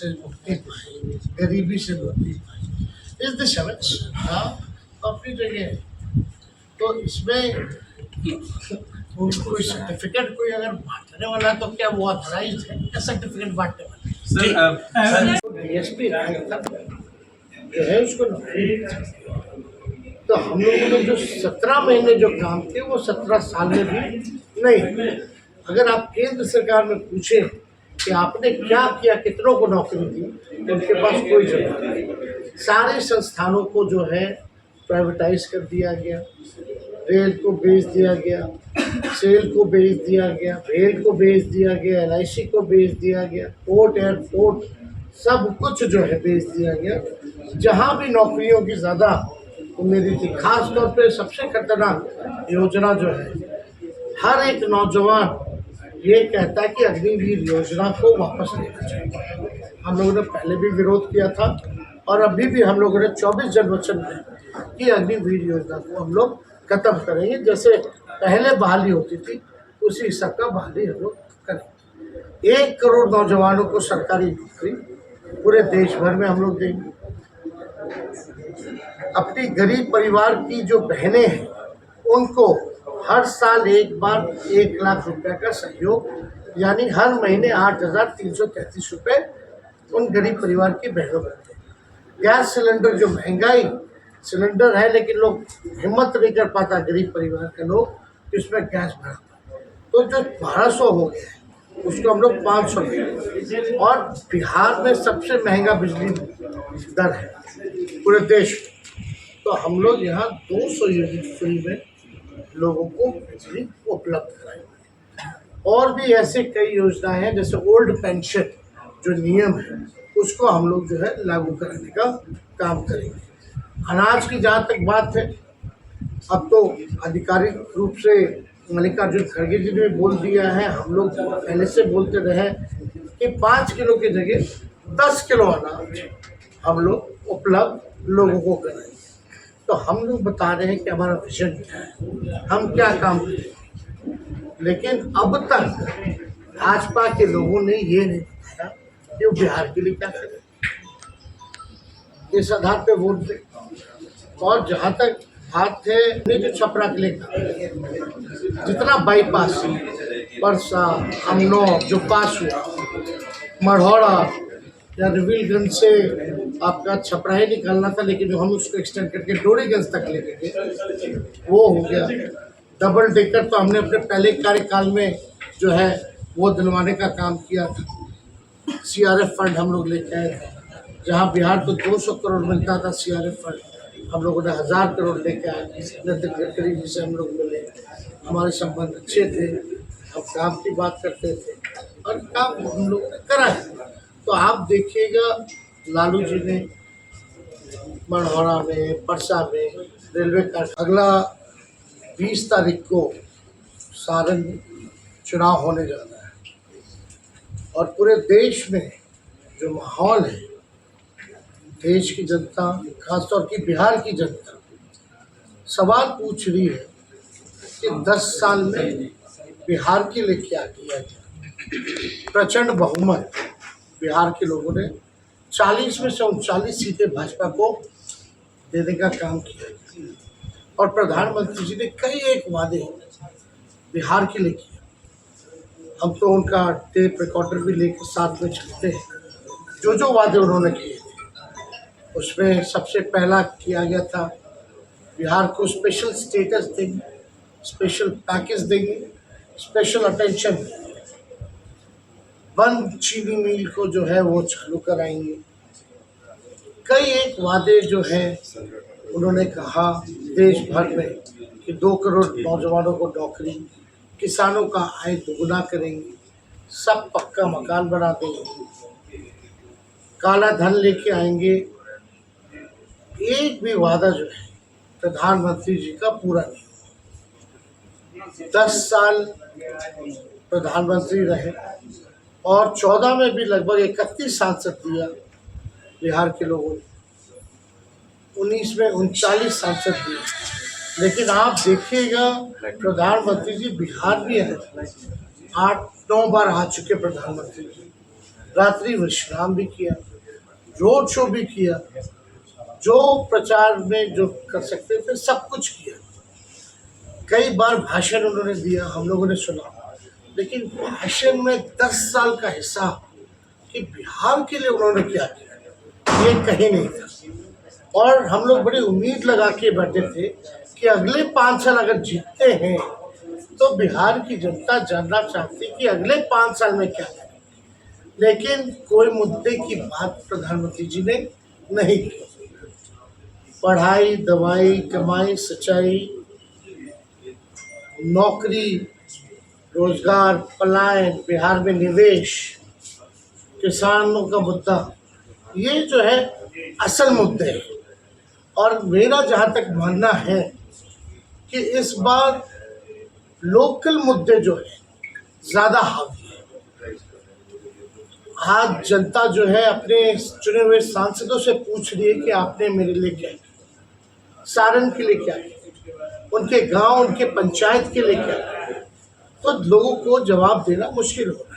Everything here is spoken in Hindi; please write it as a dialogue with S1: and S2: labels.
S1: से मुक्ति पाए, गरीबी से मुक्ति पाए। इस दिशा में अपनी जगह है। तो इसमें कोई सर्टिफिकेट कोई अगर बांटने वाला है तो क्या वो ऑथराइज है क्या सर्टिफिकेट बांटने वाला? डीएसपी जो है उसको नौकरी। तो हम लोगों ने जो 17 महीने जो काम किए वो 17 साल में भी नहीं। अगर आप केंद्र सरकार में पूछें कि आपने क्या किया, कितनों को नौकरी दी, तो उनके पास कोई जवाब नहीं। सारे संस्थानों को जो है प्राइवेटाइज कर दिया गया, रेल को बेच दिया गया, सेल को बेच दिया गया, रेल को बेच दिया गया, LIC को बेच दिया गया, पोर्ट एयरपोर्ट सब कुछ जो है बेच दिया गया। जहाँ भी नौकरियों की ज़्यादा उम्मीद थी, खास तौर पे सबसे खतरनाक योजना जो है, हर एक नौजवान ये कहता है कि अग्निवीर योजना को वापस लेना चाहिए। हम लोगों ने पहले भी विरोध किया था और अभी भी हम लोगों ने 24 जनवचन में कि अग्निवीर योजना को हम लोग खत्म करेंगे। जैसे पहले बहाली होती थी उसी हिसाब का बहाली हम लोग करेंगे। 1 करोड़ नौजवानों को सरकारी नौकरी पूरे देश भर में हम लोग देंगे। अपनी गरीब परिवार की जो बहनें हैं उनको हर साल एक बार 1 लाख रुपए का सहयोग, यानी हर महीने 8,333 रुपये उन गरीब परिवार की बहनों को दें। गैस सिलेंडर जो महंगाई सिलेंडर है लेकिन लोग हिम्मत नहीं कर पाता गरीब परिवार के लोग इसमें गैस भरा, तो जो 1200 हो गया है उसको हम लोग 500 देंगे। और बिहार में सबसे महंगा बिजली दर है पूरे देश में, तो हम लोग यहाँ 200 यूनिट फ्री में लोगों को बिजली उपलब्ध कराएंगे। और भी ऐसे कई योजनाएं हैं, जैसे ओल्ड पेंशन जो नियम है उसको हम लोग जो है लागू कराने का काम करेंगे। अनाज की जहाँ तक बात है, अब तो आधिकारिक रूप से मल्लिकार्जुन खड़गे जी ने बोल दिया है, हम लोग पहले से बोलते रहे कि 5 किलो की जगह 10 किलो अनाज हम लोग उपलब्ध लोगों को कराएंगे। तो हम लोग बता रहे हैं कि हमारा विजन क्या है, हम क्या काम करें। लेकिन अब तक भाजपा के लोगों ने ये नहीं बताया कि वो बिहार के लिए क्या करें, इस आधार पे वोट दें। और जहाँ तक बात है जो छपरा के लिए जितना बाईपास परसा अमनौर जो पास हुआ, मढ़ौरा या रविलगंज से आपका छपरा ही निकलना था, लेकिन जो हम उसको एक्सटेंड करके डोरीगंज तक लेके गए वो हो गया। डबल डेकर तो हमने अपने पहले कार्यकाल में जो है वो दिलवाने का काम किया था। CRF फंड हम लोग लेके आए थे, जहाँ बिहार को 200 करोड़ मिलता था CRF फंड, हम लोगों ने 1000 करोड़ लेके आए। नितिन गडकरी जी से हम लोग मिले, हमारे संबंध अच्छे थे, हम काम की बात करते थे और काम हम लोग ने करा है। तो आप देखिएगा लालू जी ने मढ़ौरा में, परसा में रेलवे का अगला 20 तारीख को सारण चुनाव होने जा रहा है और पूरे देश में जो माहौल है, देश की जनता खासतौर की बिहार की जनता सवाल पूछ रही है कि 10 साल में बिहार के लिए क्या किया गया। प्रचंड बहुमत बिहार के लोगों ने 40 में से 39 सीटें भाजपा को देने का काम किया और प्रधानमंत्री जी ने कई एक वादे बिहार के लिए किए। हम तो उनका टेप रिकॉर्डर भी लेकर साथ में चलते हैं, जो वादे उन्होंने किए थे उसमें सबसे पहला किया गया था बिहार को स्पेशल स्टेटस देंगे, स्पेशल पैकेज देंगे, स्पेशल अटेंशन देंगे, बंद चीनी मिल को जो है वो चालू कराएंगे। कई एक वादे जो है उन्होंने कहा देश भर में कि 2 करोड़ नौजवानों को नौकरी, किसानों का आय दोगुना करेंगे, सब पक्का मकान बना देंगे, काला धन लेके आएंगे। एक भी वादा जो है प्रधानमंत्री जी का पूरा नहीं। 10 साल प्रधानमंत्री रहे और 14 में भी लगभग 31 सांसद दिया बिहार के लोगों ने, 19 में 39 सांसद दिए। लेकिन आप देखिएगा प्रधानमंत्री जी बिहार भी है, 8-9 बार आ चुके प्रधानमंत्री जी, रात्रि विश्राम भी किया, रोड शो भी किया, जो प्रचार में जो कर सकते थे सब कुछ किया। कई बार भाषण उन्होंने दिया, हम लोगों ने सुना, लेकिन भाषण में 10 साल का हिसाब कि बिहार के लिए उन्होंने क्या किया ये कहीं नहीं था। और हम लोग बड़ी उम्मीद लगा के बैठे थे कि अगले 5 साल अगर जीतते हैं तो बिहार की जनता जानना चाहती कि अगले 5 साल में क्या करें, लेकिन कोई मुद्दे की बात प्रधानमंत्री जी ने नहीं की। पढ़ाई, दवाई, कमाई, सच्चाई, नौकरी, रोजगार, पलायन, बिहार में निवेश, किसानों का मुद्दा, ये जो है असल मुद्दे हैं। और मेरा जहाँ तक मानना है कि इस बार लोकल मुद्दे जो है ज़्यादा हावी है। आज जनता जो है अपने चुने हुए सांसदों से पूछ रही है कि आपने मेरे लिए क्या किया, सारण के लिए क्या किया, उनके गांव, उनके पंचायत के लिए क्या किया। तो लोगों को जवाब देना मुश्किल हो रहा है।